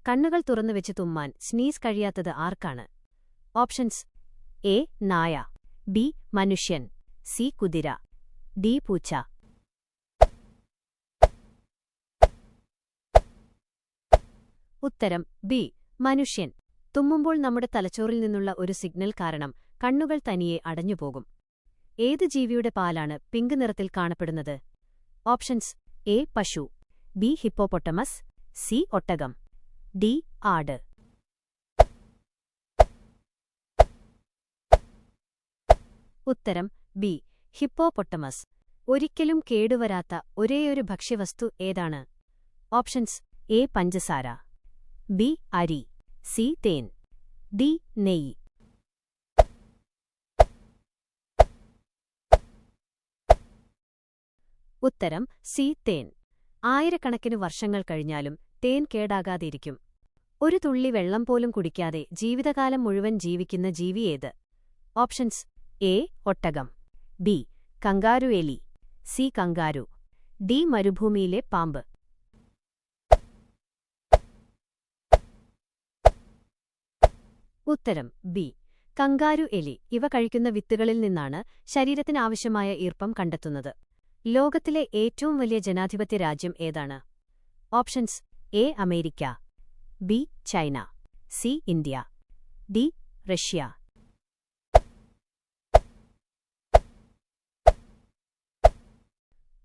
കണ്ണുകൾ തുറന്നുവെച്ച് തുമ്മാൻ സ്നീസ് കഴിയാത്തത് ആർക്കാണ്? ഓപ്ഷൻസ്: എ നായ, ബി മനുഷ്യൻ, സി കുതിര, ഡി പൂച്ച. ഉത്തരം ബി മനുഷ്യൻ. തുമ്മുമ്പോൾ നമ്മുടെ തലച്ചോറിൽ നിന്നുള്ള ഒരു സിഗ്നൽ കാരണം കണ്ണുകൾ തനിയെ അടഞ്ഞുപോകും. ഏത് ജീവിയുടെ പാലാണ് പിങ്ക് നിറത്തിൽ കാണപ്പെടുന്നത്? ഓപ്ഷൻസ്: എ പശു, ബി ഹിപ്പോപ്പൊട്ടമസ്, സി ഒട്ടകം, ഡി ആട്. ഉത്തരം ബി ഹിപ്പോപ്പൊട്ടമസ്. ഒരിക്കലും കേടുവരാത്ത ഒരേയൊരു ഭക്ഷ്യവസ്തു ഏതാണ്? ഓപ്ഷൻസ്: എ പഞ്ചസാര, ബി അരി, സി തേൻ, ഡി നെയ്യ്. ഉത്തരം സി തേൻ. ആയിരക്കണക്കിന് വർഷങ്ങൾ കഴിഞ്ഞാലും തേൻ കേടാകാതിരിക്കും. ഒരു തുള്ളി വെള്ളം പോലും കുടിക്കാതെ ജീവിതകാലം മുഴുവൻ ജീവിക്കുന്ന ജീവിയേത്? ഓപ്ഷൻസ്: എ ഒട്ടകം, ബി കങ്കാരു എലി, സി കങ്കാരു, ഡി മരുഭൂമിയിലെ പാമ്പ്. ഉത്തരം ബി കങ്കാരു എലി. ഇവ കഴിക്കുന്ന വിത്തുകളിൽ നിന്നാണ് ശരീരത്തിനാവശ്യമായ ഈർപ്പം കണ്ടെത്തുന്നത്. ലോകത്തിലെ ഏറ്റവും വലിയ ജനാധിപത്യ രാജ്യം ഏതാണ്? Options: A America, B China, C India, D Russia.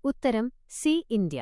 ഉത്തരം സി ഇന്ത്യ.